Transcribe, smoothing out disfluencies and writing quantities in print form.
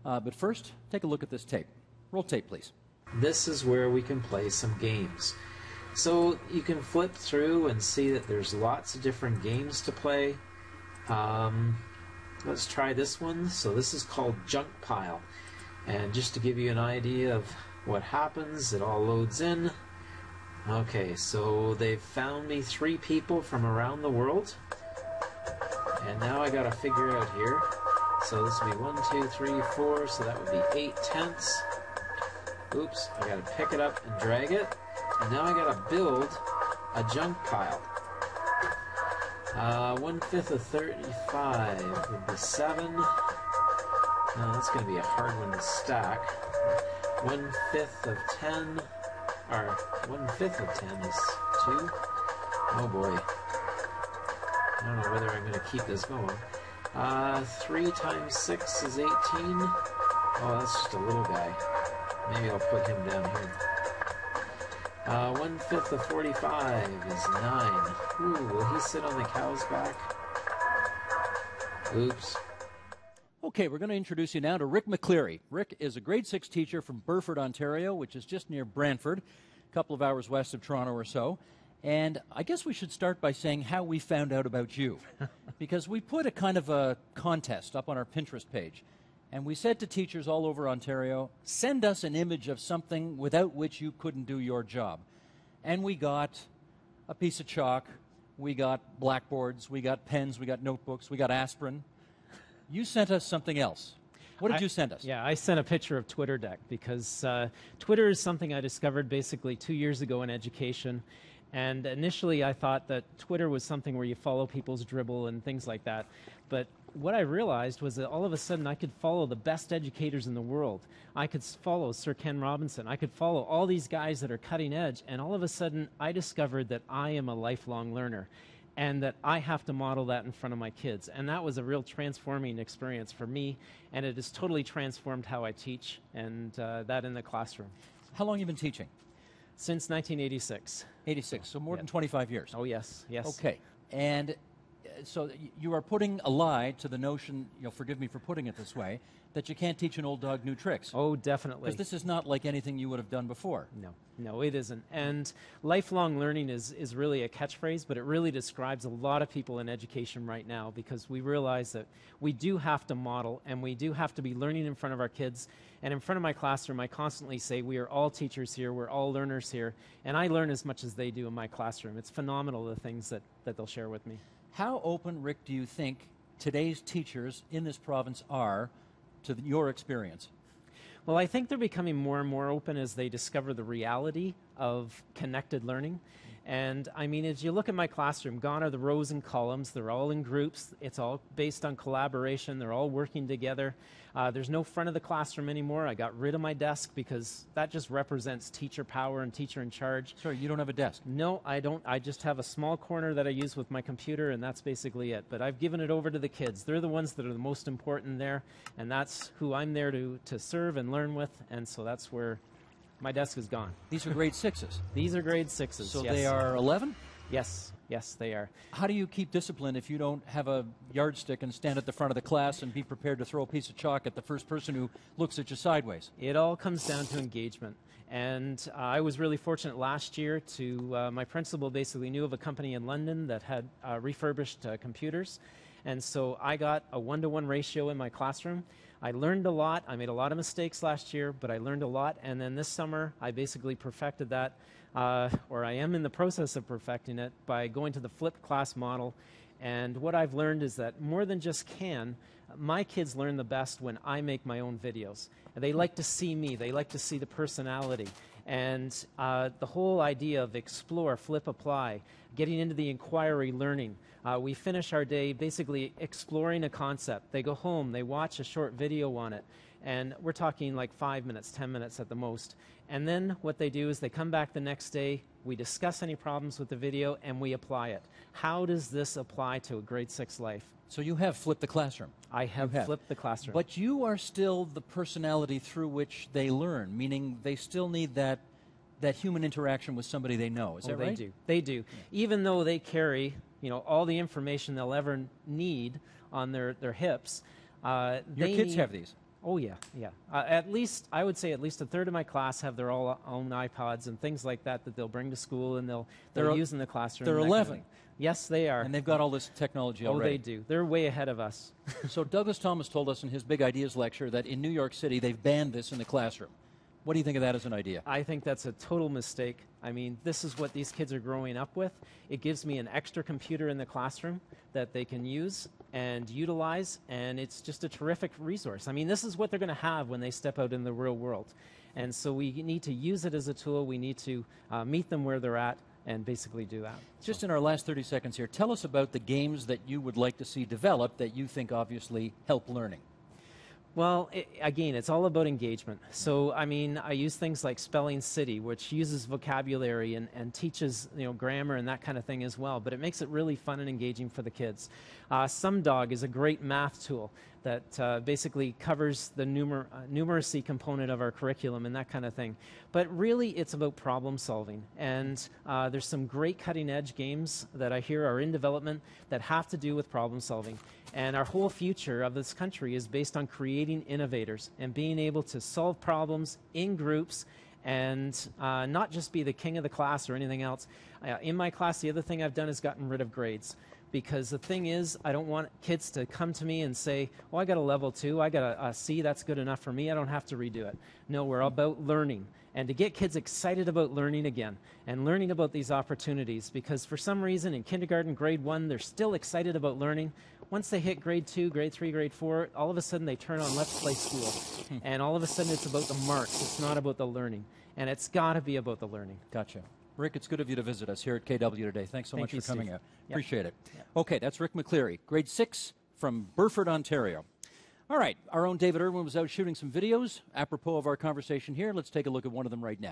But first, take a look at this tape. Roll tape, please. This is where we can play some games. So you can flip through and see that there's lots of different games to play. Let's try this one. So this is called Junk Pile. And just to give you an idea of what happens, it all loads in. Okay, so they've found me 3 people from around the world. And now I gotta figure out here. So this would be 1, 2, 3, 4, so that would be 8 tenths. Oops, I gotta pick it up and drag it. And now I gotta build a junk pile. 1/5 of 35 would be 7. That's gonna be a hard one to stack. 1/5 of 10, or 1/5 of 10 is 2. Oh boy. I don't know whether I'm gonna keep this going. 3 times 6 is 18. Oh, that's just a little guy. Maybe I'll put him down here. 1/5 of 45 is 9. Ooh, will he sit on the cow's back? Oops. Okay, we're going to introduce you now to Rick McCleary. Rick is a grade 6 teacher from Burford, Ontario, which is just near Brantford, a couple of hours west of Toronto or so. And I guess we should start by saying how we found out about you. Because we put a kind of a contest up on our Pinterest page. And we said to teachers all over Ontario, send us an image of something without which you couldn't do your job. And we got a piece of chalk, we got blackboards, we got pens, we got notebooks, we got aspirin. You sent us something else. What did you send us? Yeah, I sent a picture of Twitter Deck because Twitter is something I discovered basically 2 years ago in education. And initially I thought that Twitter was something where you follow people's dribble and things like that. But what I realized was that all of a sudden I could follow the best educators in the world. I could follow Sir Ken Robinson. I could follow all these guys that are cutting edge. And all of a sudden I discovered that I am a lifelong learner and that I have to model that in front of my kids. And that was a real transforming experience for me. And it has totally transformed how I teach and that in the classroom. How long have you been teaching? Since 1986. 86, so more than 25 years. Oh, yes, yes. Okay, and so you are putting a lie to the notion, you'll forgive me for putting it this way, that you can't teach an old dog new tricks. Oh, definitely. Because this is not like anything you would have done before. No, it isn't. And lifelong learning is really a catchphrase, but it really describes a lot of people in education right now because we realize that we do have to model and we do have to be learning in front of our kids. And in front of my classroom, I constantly say we are all teachers here, we're all learners here, and I learn as much as they do in my classroom. It's phenomenal the things that they'll share with me. How open, Rick, do you think today's teachers in this province are to your experience? Well, I think they're becoming more and more open as they discover the reality of connected learning. And I mean, as you look at my classroom, gone are the rows and columns. They're all in groups. It's all based on collaboration. They're all working together. There's no front of the classroom anymore. I got rid of my desk because that just represents teacher power and teacher in charge. Sorry, you don't have a desk? No, I don't. I just have a small corner that I use with my computer, and that's basically it. But I've given it over to the kids. They're the ones that are the most important there, and that's who I'm there to serve and learn with, and so that's where my desk is gone. These are grade 6s? These are grade 6s, So yes. they are 11? Yes, they are. How do you keep discipline if you don't have a yardstick and stand at the front of the class and be prepared to throw a piece of chalk at the first person who looks at you sideways? It all comes down to engagement. And I was really fortunate last year to, my principal basically knew of a company in London that had refurbished computers. And so I got a 1-to-1 ratio in my classroom. I learned a lot. I made a lot of mistakes last year, but I learned a lot. And then this summer, I basically perfected that, or I am in the process of perfecting it by going to the flipped class model. And what I've learned is that more than just my kids learn the best when I make my own videos. They like to see me. They like to see the personality. And the whole idea of explore, flip, apply, getting into the inquiry learning. We finish our day basically exploring a concept. They go home, they watch a short video on it, and we're talking like 5 minutes, 10 minutes at the most. And then what they do is they come back the next day, we discuss any problems with the video, and we apply it. How does this apply to a grade 6 life? So you have flipped the classroom. I have flipped the classroom. But you are still the personality through which they learn, meaning they still need that human interaction with somebody they know. Is that right? They do. They do. Yeah. Even though they carry, all the information they'll ever need on their hips. Your kids have these? Oh, yeah, yeah. At least, I would say at least a third of my class have their own iPods and things like that that they'll bring to school and they'll use in the classroom. They're 11. Yes, they are. And they've got all this technology already. Oh, they do. They're way ahead of us. So Douglas Thomas told us in his Big Ideas lecture that in New York City they've banned this in the classroom. What do you think of that as an idea? I think that's a total mistake. I mean, this is what these kids are growing up with. It gives me an extra computer in the classroom that they can use and utilize, and it's just a terrific resource. I mean, this is what they're going to have when they step out in the real world. And so we need to use it as a tool. We need to meet them where they're at and basically do that. Just in our last 30 seconds here, tell us about the games that you would like to see developed that you think obviously help learning. Well, again, it's all about engagement. So, I mean, I use things like Spelling City, which uses vocabulary and teaches, grammar and that kind of thing as well. But it makes it really fun and engaging for the kids. SumDog is a great math tool that basically covers the numeracy component of our curriculum and that kind of thing. But really, it's about problem solving. And there's some great cutting-edge games that I hear are in development that have to do with problem solving. And our whole future of this country is based on creating innovators and being able to solve problems in groups and not just be the king of the class or anything else. In my class, the other thing I've done is gotten rid of grades. Because the thing is, I don't want kids to come to me and say, oh, I got a level 2, I got a C, that's good enough for me, I don't have to redo it. No, we're about learning. And to get kids excited about learning again and learning about these opportunities, because for some reason in kindergarten, grade 1, they're still excited about learning. Once they hit grade 2, grade 3, grade 4, all of a sudden they turn on Let's Play School. And all of a sudden it's about the marks, it's not about the learning. And it's got to be about the learning. Gotcha. Rick, it's good of you to visit us here at KW today. Thanks so much for coming out. Yep. Appreciate it. Yep. Okay, that's Rick McCleary, grade 6 from Burford, Ontario. All right, our own David Irwin was out shooting some videos apropos of our conversation here. Let's take a look at one of them right now.